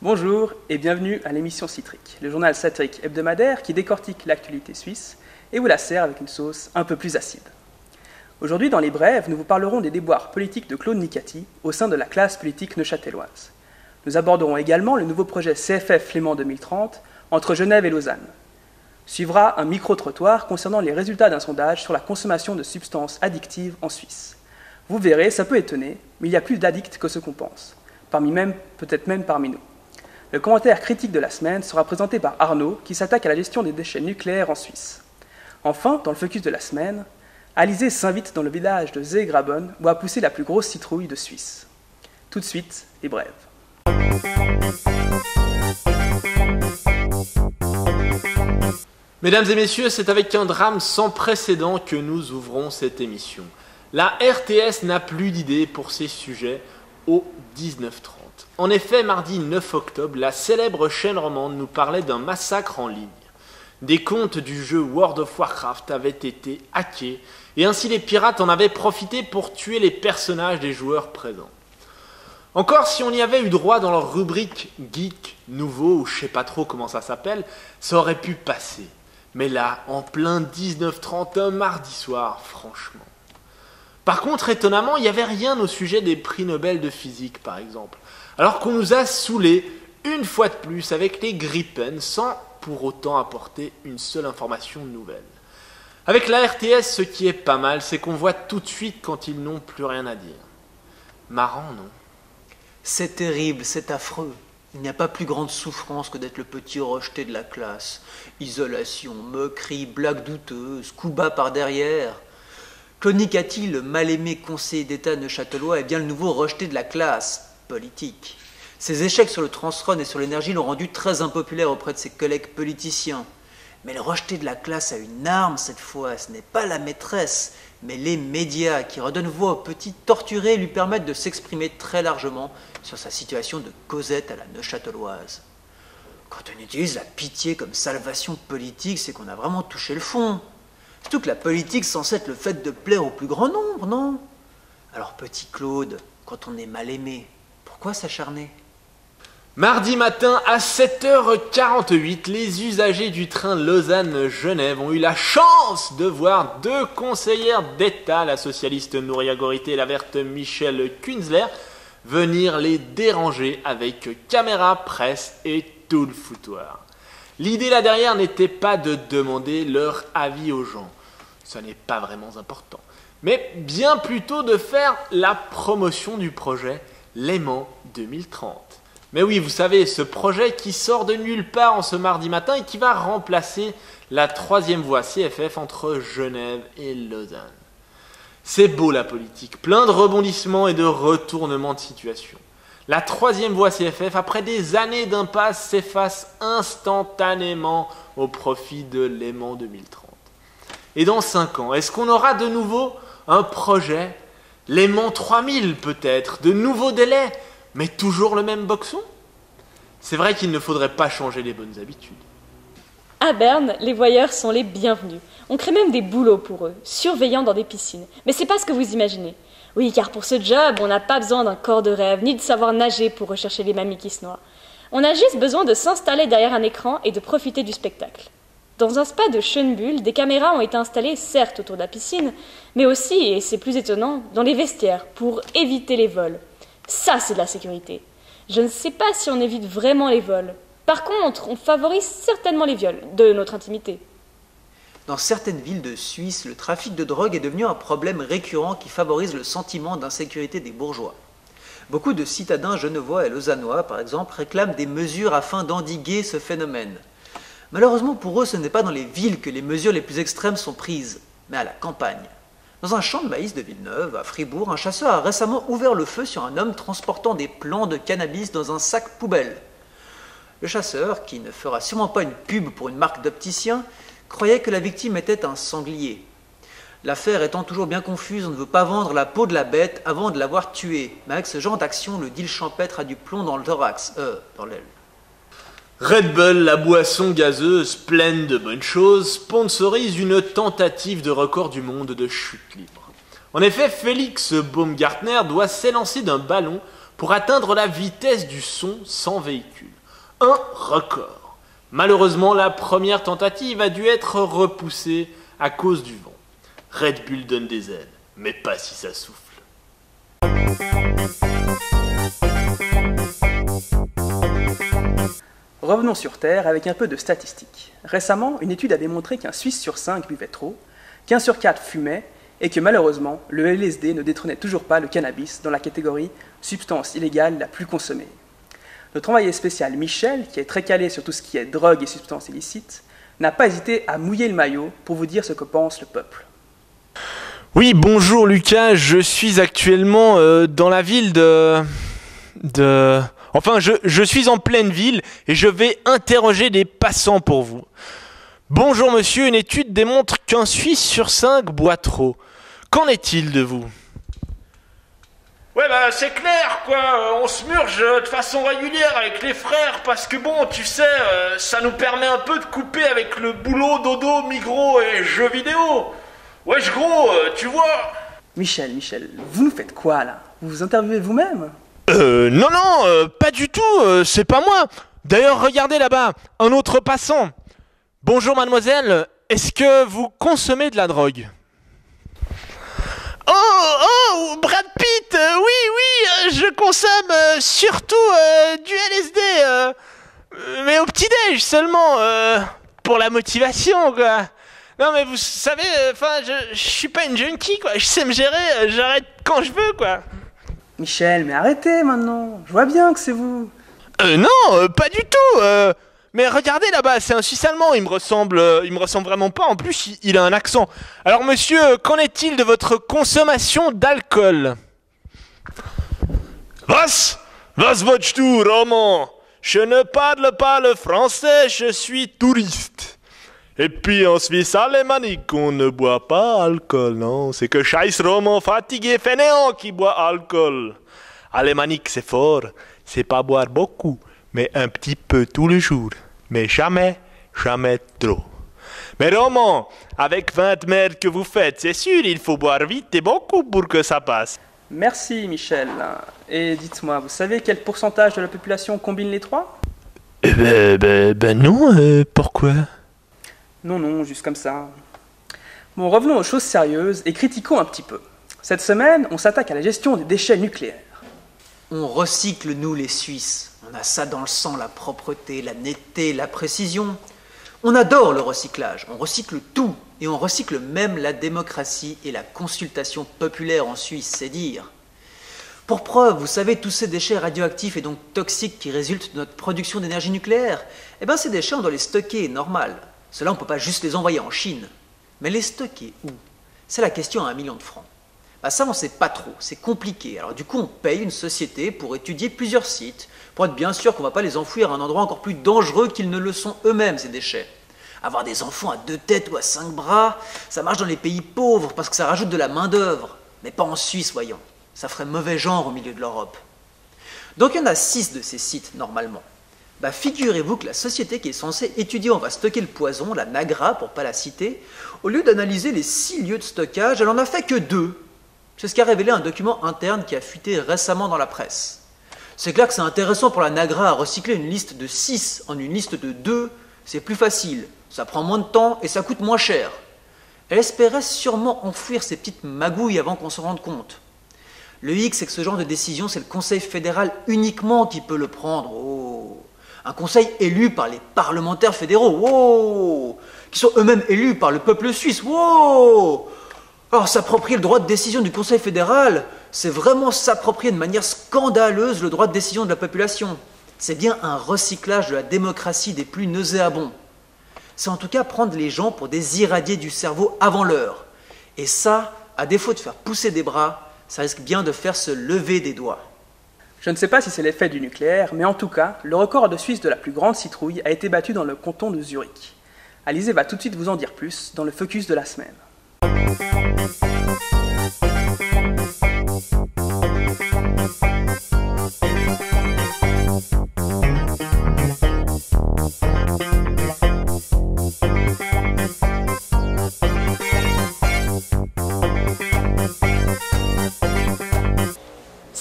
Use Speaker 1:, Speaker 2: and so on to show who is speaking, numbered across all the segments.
Speaker 1: Bonjour et bienvenue à l'émission Citrique, le journal satirique hebdomadaire qui décortique l'actualité suisse et vous la sert avec une sauce un peu plus acide. Aujourd'hui, dans les brèves, nous vous parlerons des déboires politiques de Claude Nicati au sein de la classe politique neuchâteloise. Nous aborderons également le nouveau projet CFF Léman 2030 entre Genève et Lausanne. Suivra un micro-trottoir concernant les résultats d'un sondage sur la consommation de substances addictives en Suisse. Vous verrez, ça peut étonner, mais il y a plus d'addicts que ce qu'on pense, peut-être même parmi nous. Le commentaire critique de la semaine sera présenté par Arnaud, qui s'attaque à la gestion des déchets nucléaires en Suisse. Enfin, dans le focus de la semaine, Alizé s'invite dans le village de Zeegraben où a poussé la plus grosse citrouille de Suisse. Tout de suite, les brèves.
Speaker 2: Mesdames et messieurs, c'est avec un drame sans précédent que nous ouvrons cette émission. La RTS n'a plus d'idées pour ces sujets au 19h30. En effet, mardi 9 octobre, la célèbre chaîne romande nous parlait d'un massacre en ligne. Des comptes du jeu World of Warcraft avaient été hackés et ainsi les pirates en avaient profité pour tuer les personnages des joueurs présents. Encore si on y avait eu droit dans leur rubrique Geek, Nouveau ou je sais pas trop comment ça s'appelle, ça aurait pu passer. Mais là, en plein 19h30, un mardi soir, franchement. Par contre, étonnamment, il n'y avait rien au sujet des prix Nobel de physique, par exemple. Alors qu'on nous a saoulés, une fois de plus, avec les Gripen, sans pour autant apporter une seule information nouvelle. Avec la RTS, ce qui est pas mal, c'est qu'on voit tout de suite quand ils n'ont plus rien à dire. Marrant, non ?
Speaker 3: C'est terrible, c'est affreux. Il n'y a pas plus grande souffrance que d'être le petit rejeté de la classe. Isolation, moquerie, blagues douteuses, coups bas par derrière. Claude Nicati, le mal-aimé conseiller d'État neuchâtelois, est bien le nouveau rejeté de la classe politique. Ses échecs sur le Transrhône et sur l'énergie l'ont rendu très impopulaire auprès de ses collègues politiciens. Mais le rejeté de la classe a une arme cette fois, ce n'est pas la maîtresse, mais les médias qui redonnent voix aux petits torturés et lui permettent de s'exprimer très largement sur sa situation de Cosette à la neuchâteloise. Quand on utilise la pitié comme salvation politique, c'est qu'on a vraiment touché le fond. Surtout que la politique, c'est censé être le fait de plaire au plus grand nombre, non ? Alors petit Claude, quand on est mal aimé, pourquoi s'acharner ?
Speaker 2: Mardi matin à 7h48, les usagers du train Lausanne-Genève ont eu la chance de voir deux conseillères d'État, la socialiste Nouria Gorité et la verte Michelle Kunzler, venir les déranger avec caméra, presse et tout le foutoir. L'idée là derrière n'était pas de demander leur avis aux gens, ça n'est pas vraiment important, mais bien plutôt de faire la promotion du projet Léman 2030. Mais oui, vous savez, ce projet qui sort de nulle part en ce mardi matin et qui va remplacer la troisième voie CFF entre Genève et Lausanne. C'est beau la politique, plein de rebondissements et de retournements de situation. La troisième voie CFF, après des années d'impasse, s'efface instantanément au profit de Léman 2030. Et dans 5 ans, est-ce qu'on aura de nouveau un projet Léman 3000 peut-être, de nouveaux délais, mais toujours le même boxon ? C'est vrai qu'il ne faudrait pas changer les bonnes habitudes.
Speaker 4: À Berne, les voyeurs sont les bienvenus. On crée même des boulots pour eux, surveillants dans des piscines. Mais c'est pas ce que vous imaginez. Oui, car pour ce job, on n'a pas besoin d'un corps de rêve, ni de savoir nager pour rechercher les mamies qui se noient. On a juste besoin de s'installer derrière un écran et de profiter du spectacle. Dans un spa de Schönbuhl, des caméras ont été installées certes autour de la piscine, mais aussi, et c'est plus étonnant, dans les vestiaires, pour éviter les vols. Ça, c'est de la sécurité. Je ne sais pas si on évite vraiment les vols. Par contre, on favorise certainement les viols de notre intimité.
Speaker 3: Dans certaines villes de Suisse, le trafic de drogue est devenu un problème récurrent qui favorise le sentiment d'insécurité des bourgeois. Beaucoup de citadins genevois et lausannois, par exemple, réclament des mesures afin d'endiguer ce phénomène. Malheureusement pour eux, ce n'est pas dans les villes que les mesures les plus extrêmes sont prises, mais à la campagne. Dans un champ de maïs de Villeneuve, à Fribourg, un chasseur a récemment ouvert le feu sur un homme transportant des plants de cannabis dans un sac poubelle. Le chasseur, qui ne fera sûrement pas une pub pour une marque d'opticien, croyait que la victime était un sanglier. L'affaire étant toujours bien confuse, on ne veut pas vendre la peau de la bête avant de l'avoir tuée. Mais avec ce genre d'action, le deal champêtre a du plomb dans le thorax, dans l'aile.
Speaker 2: Red Bull, la boisson gazeuse pleine de bonnes choses, sponsorise une tentative de record du monde de chute libre. En effet, Félix Baumgartner doit s'élancer d'un ballon pour atteindre la vitesse du son sans véhicule. Un record. Malheureusement, la première tentative a dû être repoussée à cause du vent. Red Bull donne des ailes, mais pas si ça souffle.
Speaker 1: Revenons sur Terre avec un peu de statistiques. Récemment, une étude a démontré qu'un Suisse sur 5 buvait trop, qu'un sur 4 fumait, et que malheureusement, le LSD ne détrônait toujours pas le cannabis dans la catégorie substance illégale la plus consommée. Notre envoyé spécial Michel, qui est très calé sur tout ce qui est drogue et substances illicites, n'a pas hésité à mouiller le maillot pour vous dire ce que pense le peuple.
Speaker 2: Oui, bonjour Lucas, je suis actuellement dans la ville Enfin, je suis en pleine ville et je vais interroger des passants pour vous. Bonjour monsieur, une étude démontre qu'un Suisse sur 5 boit trop. Qu'en est-il de vous ?
Speaker 5: Ouais c'est clair quoi, on se murge de façon régulière avec les frères parce que bon tu sais, ça nous permet un peu de couper avec le boulot, dodo, migros et jeux vidéo. Wesh gros, tu vois.
Speaker 1: Michel, vous nous faites quoi là ? Vous vous interviewez vous-même ?
Speaker 2: Non, pas du tout, c'est pas moi. D'ailleurs, regardez là-bas, un autre passant. Bonjour mademoiselle, est-ce que vous consommez de la drogue ? Oh, Brad Pitt, oui, je consomme surtout du LSD, mais au petit-déj seulement, pour la motivation, quoi. Non, mais vous savez, je suis pas une junkie, quoi, je sais me gérer, j'arrête quand je veux, quoi.
Speaker 1: Michel, mais arrêtez maintenant, je vois bien que c'est vous.
Speaker 2: Non, pas du tout, mais regardez là-bas, c'est un Suisse allemand, il me ressemble vraiment pas, en plus il a un accent. Alors monsieur, qu'en est-il de votre consommation d'alcool ?
Speaker 5: Was willst du, Roman ? Je ne parle pas le français, je suis touriste. Et puis en Suisse alémanique, on ne boit pas alcool, non ? C'est que scheiß Roman fatigué fainéant qui boit alcool. Alémanique, c'est fort, c'est pas boire beaucoup, mais un petit peu tous les jours. Mais jamais trop. Mais Roman, avec 20 merdes que vous faites, c'est sûr, il faut boire vite et beaucoup pour que ça passe.
Speaker 1: Merci Michel. Et dites-moi, vous savez quel pourcentage de la population combine les trois ?
Speaker 2: Non, pourquoi ?
Speaker 1: Non, juste comme ça. Bon, revenons aux choses sérieuses et critiquons un petit peu. Cette semaine, on s'attaque à la gestion des déchets nucléaires.
Speaker 3: On recycle, nous les Suisses. On a ça dans le sang, la propreté, la netteté, la précision. On adore le recyclage, on recycle tout. Et on recycle même la démocratie et la consultation populaire en Suisse, c'est dire. Pour preuve, vous savez, tous ces déchets radioactifs et donc toxiques qui résultent de notre production d'énergie nucléaire, ces déchets, on doit les stocker, normal. Cela, on ne peut pas juste les envoyer en Chine. Mais les stocker où ? C'est la question à 1 million de francs. Ça, on ne sait pas trop, c'est compliqué. Alors du coup, on paye une société pour étudier plusieurs sites, pour être bien sûr qu'on ne va pas les enfouir à un endroit encore plus dangereux qu'ils ne le sont eux-mêmes, ces déchets. Avoir des enfants à 2 têtes ou à 5 bras, ça marche dans les pays pauvres parce que ça rajoute de la main-d'œuvre. Mais pas en Suisse, voyons. Ça ferait mauvais genre au milieu de l'Europe. Donc il y en a 6 de ces sites, normalement. Figurez-vous que la société qui est censée étudier où on va stocker le poison, la NAGRA, pour ne pas la citer, au lieu d'analyser les 6 lieux de stockage, elle en a fait que 2. C'est ce qu'a révélé un document interne qui a fuité récemment dans la presse. C'est clair que c'est intéressant pour la NAGRA à recycler une liste de 6 en une liste de 2, c'est plus facile, ça prend moins de temps et ça coûte moins cher. Elle espérait sûrement enfouir ces petites magouilles avant qu'on se rende compte. Le hic, c'est que ce genre de décision, c'est le Conseil fédéral uniquement qui peut le prendre. Oh. Un conseil élu par les parlementaires fédéraux, wow, qui sont eux-mêmes élus par le peuple suisse. Wow. Alors, s'approprier le droit de décision du Conseil fédéral, c'est vraiment s'approprier de manière scandaleuse le droit de décision de la population. C'est bien un recyclage de la démocratie des plus nauséabonds. C'est en tout cas prendre les gens pour des irradiés du cerveau avant l'heure. Et ça, à défaut de faire pousser des bras, ça risque bien de faire se lever des doigts.
Speaker 1: Je ne sais pas si c'est l'effet du nucléaire, mais en tout cas, le record de Suisse de la plus grande citrouille a été battu dans le canton de Zurich. Alizé va tout de suite vous en dire plus dans le focus de la semaine.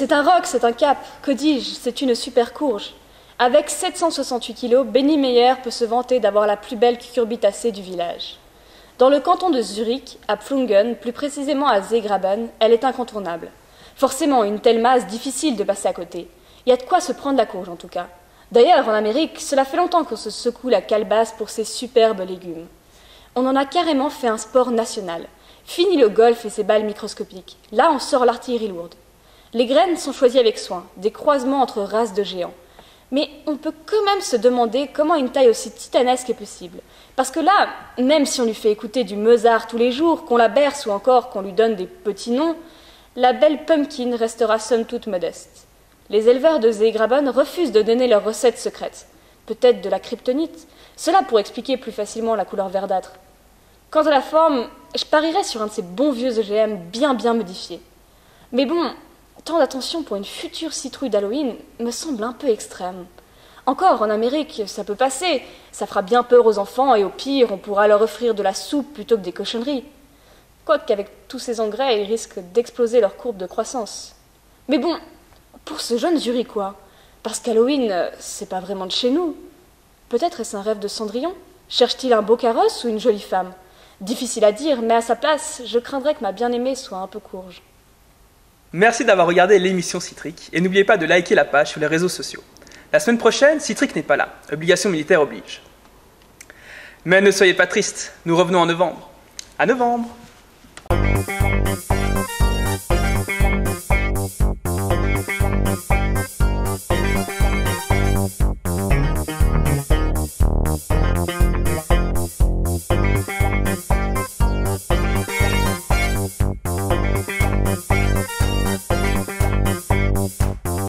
Speaker 4: C'est un roc, c'est un cap, que dis-je, c'est une super courge. Avec 768 kilos, Benny Meyer peut se vanter d'avoir la plus belle cucurbitacée du village. Dans le canton de Zurich, à Pflungen, plus précisément à Seegraben, elle est incontournable. Forcément, une telle masse, difficile de passer à côté. Il y a de quoi se prendre la courge en tout cas. D'ailleurs, en Amérique, cela fait longtemps qu'on se secoue la calebasse pour ces superbes légumes. On en a carrément fait un sport national. Fini le golf et ses balles microscopiques. Là, on sort l'artillerie lourde. Les graines sont choisies avec soin, des croisements entre races de géants. Mais on peut quand même se demander comment une taille aussi titanesque est possible. Parce que là, même si on lui fait écouter du Mozart tous les jours, qu'on la berce ou encore qu'on lui donne des petits noms, la belle pumpkin restera somme toute modeste. Les éleveurs de Seegraben refusent de donner leurs recettes secrètes. Peut-être de la kryptonite. Cela pour expliquer plus facilement la couleur verdâtre. Quant à la forme, je parierais sur un de ces bons vieux OGM bien modifiés. Mais bon, tant d'attention pour une future citrouille d'Halloween me semble un peu extrême. Encore, en Amérique, ça peut passer. Ça fera bien peur aux enfants et au pire, on pourra leur offrir de la soupe plutôt que des cochonneries. Quoique qu'avec tous ces engrais, ils risquent d'exploser leur courbe de croissance. Mais bon, pour ce jeune Zurichois, parce qu'Halloween, c'est pas vraiment de chez nous. Peut-être est-ce un rêve de Cendrillon? Cherche-t-il un beau carrosse ou une jolie femme? Difficile à dire, mais à sa place, je craindrais que ma bien-aimée soit un peu courge.
Speaker 1: Merci d'avoir regardé l'émission Citric et n'oubliez pas de liker la page sur les réseaux sociaux. La semaine prochaine, Citric n'est pas là. Obligation militaire oblige. Mais ne soyez pas tristes, nous revenons en novembre. À novembre!